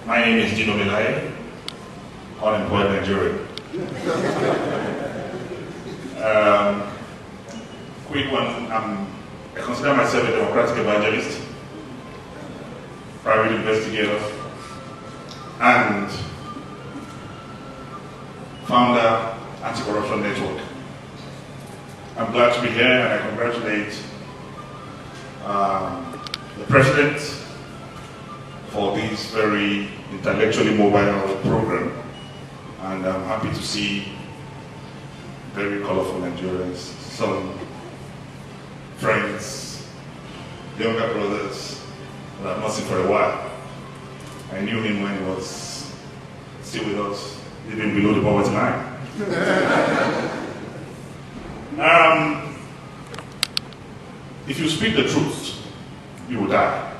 My name is Dino, melaye, unemployed Nigerian. Quick one, I consider myself a democratic evangelist, private investigator, and founder Anti-Corruption Network. I'm glad to be here, and I congratulate the President for this very intellectually mobile program, and I'm happy to see very colorful Nigerians, some friends, younger brothers that I've not seen for a while. I knew him when he was still with us, living below the poverty line. If you speak the truth, you will die.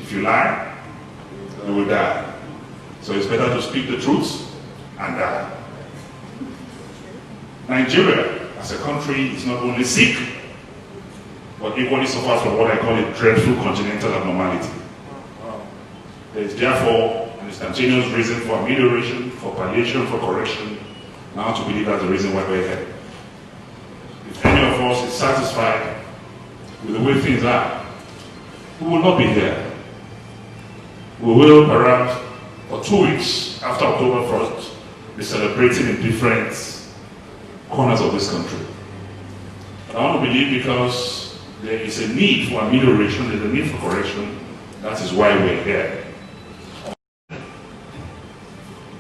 If you lie, you will die. So it's better to speak the truth and die. Nigeria, as a country, is not only sick, but equally suffers from what I call a dreadful congenital abnormality. There is therefore an instantaneous reason for amelioration, for palliation, for correction, now to believe that's the reason why we're here. If any of us is satisfied with the way things are, we will not be here. We will perhaps, for 2 weeks after October 1st, be celebrating in different corners of this country. But I want to believe because there is a need for amelioration, there's a need for correction, that is why we're here.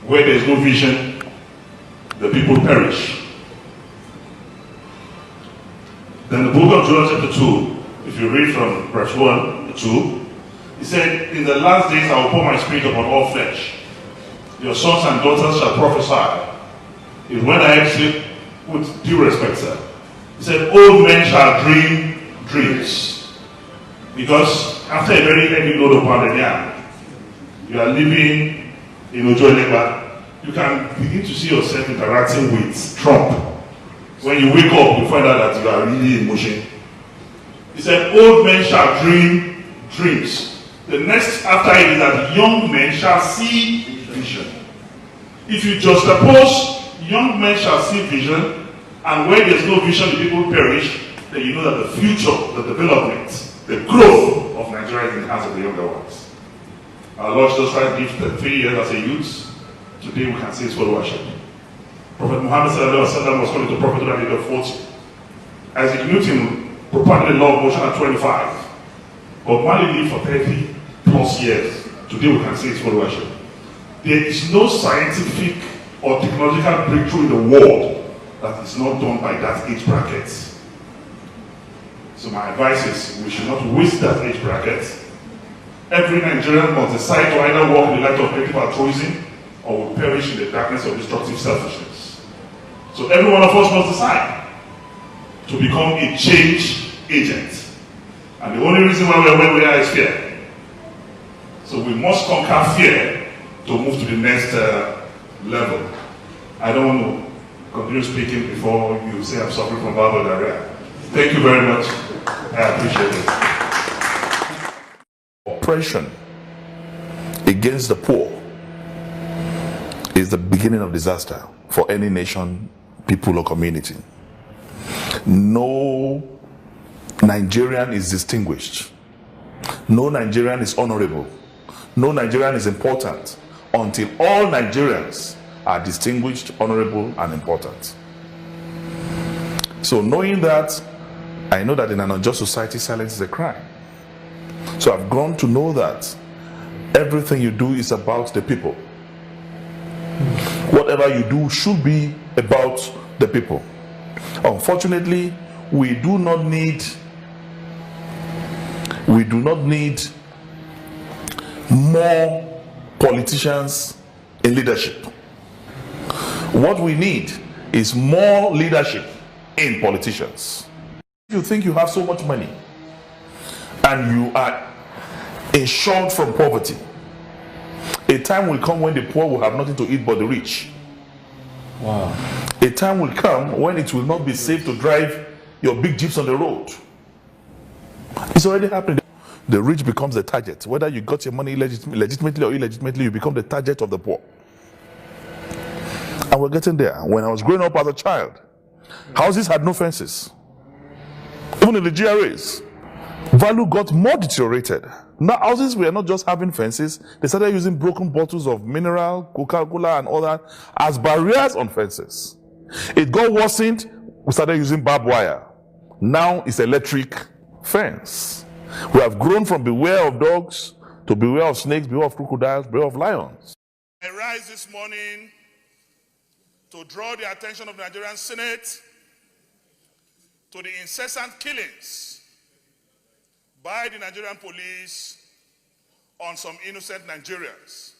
Where there's no vision, the people perish. Then the book of Joel chapter 2, if you read from verse 1 to 2, he said, "In the last days I will pour my spirit upon all flesh. Your sons and daughters shall prophesy." Is when I actually, with due respect, sir, he said, "Old men shall dream dreams." Because after a very heavy load of pounded yam, you are living in Ojoeleba, you can begin to see yourself interacting with Trump. When you wake up, you find out that you are really in motion. He said, "Old men shall dream dreams." The next after it is that young men shall see vision. If you juxtapose young men shall see vision, and where there's no vision, the people perish, then you know that the future, the development, the growth of Nigeria is in the hands of the younger ones. Our Lord Jesus Christ lived 33 years as a youth. Today we can see his followership. Prophet Muhammad was called to prophet at the age of 40. Isaac Newton proposed the law of motion at 25. But Mali lived for 30 plus years. Today we can see his followership. There is no scientific or technological breakthrough in the world that is not done by that age bracket. So my advice is we should not waste that age bracket. Every Nigerian must decide to either walk in the light of creative altruism or will perish in the darkness of destructive selfishness. So every one of us must decide to become a change agent. And the only reason why we are where we are is fear. So we must conquer fear to move to the next level. I don't want to continue speaking before you say I'm suffering from verbal diarrhea. Thank you very much. I appreciate it. Oppression against the poor is the beginning of disaster for any nation, people, or community. No Nigerian is distinguished. No Nigerian is honorable. No Nigerian is important until all Nigerians are distinguished, honorable, and important. So knowing that, I know that in an unjust society, silence is a crime. So I've grown to know that everything you do is about the people. Whatever you do should be about the people. Unfortunately, we do not need more politicians in leadership. What we need is more leadership in politicians. If you think you have so much money and you are insured from poverty, a time will come when the poor will have nothing to eat but the rich. Wow. A time will come when it will not be safe to drive your big jeeps on the road. It's already happening. The rich becomes the target. Whether you got your money legitimately or illegitimately, you become the target of the poor. And we're getting there. When I was growing up as a child, houses had no fences. Even in the GRAs, value got more deteriorated. Now houses were not just having fences, they started using broken bottles of mineral, Coca-Cola and all that as barriers on fences. It got worsened, we started using barbed wire. Now it's electric fence. We have grown from beware of dogs to beware of snakes, beware of crocodiles, beware of lions. I rise this morning to draw the attention of the Nigerian Senate to the incessant killings by the Nigerian police on some innocent Nigerians.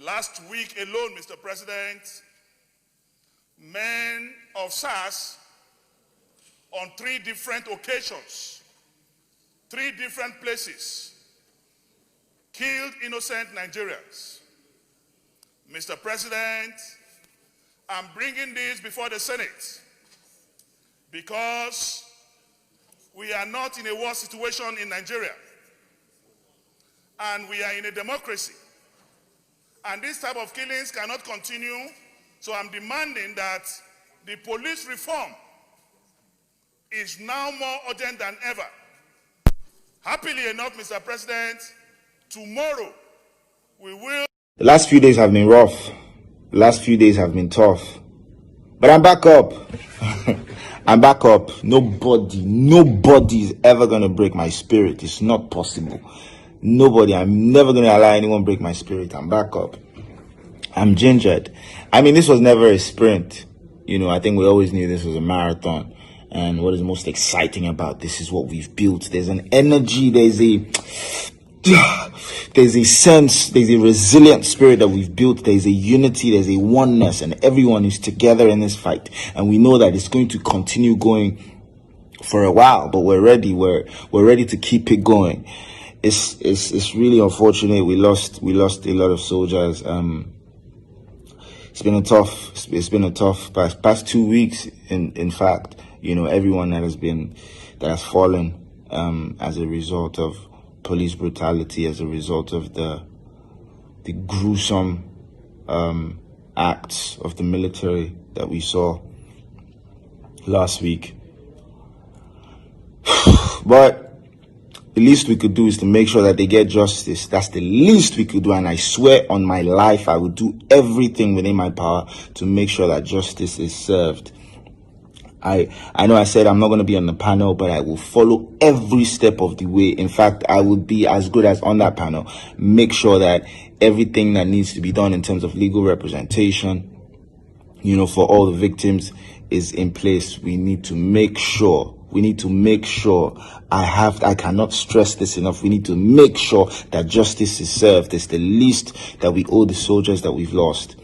Last week alone, Mr. President, men of SARS on 3 different occasions, 3 different places, killed innocent Nigerians. Mr. President, I'm bringing this before the Senate because we are not in a war situation in Nigeria, and we are in a democracy. And this type of killings cannot continue, so I'm demanding that the police reform is now more urgent than ever. Happily enough, Mr. President, tomorrow we will... The last few days have been rough. The last few days have been tough. But I'm back up. I'm back up. Nobody is ever going to break my spirit. It's not possible. Nobody. I'm never going to allow anyone break my spirit. I'm back up. I'm gingered. I mean, this was never a sprint. You know, I think we always knew this was a marathon. And what is most exciting about this is what we've built. There's an energy, there's a sense, there's a resilient spirit that we've built. There's a unity, there's a oneness, and everyone is together in this fight. And we know that it's going to continue going for a while, but we're ready. We're ready to keep it going. It's really unfortunate. We lost a lot of soldiers. It's been a tough past 2 weeks. In fact, you know, everyone that has fallen as a result of police brutality, as a result of the gruesome acts of the military that we saw last week. But the least we could do is to make sure that they get justice. That's the least we could do, and I swear on my life I will do everything within my power to make sure that justice is served. I know I said I'm not going to be on the panel, but I will follow every step of the way. In fact, I would be as good as on that panel. Make sure that everything that needs to be done in terms of legal representation, you know, for all the victims is in place. We need to make sure. I cannot stress this enough. We need to make sure that justice is served. It's the least that we owe the soldiers that we've lost.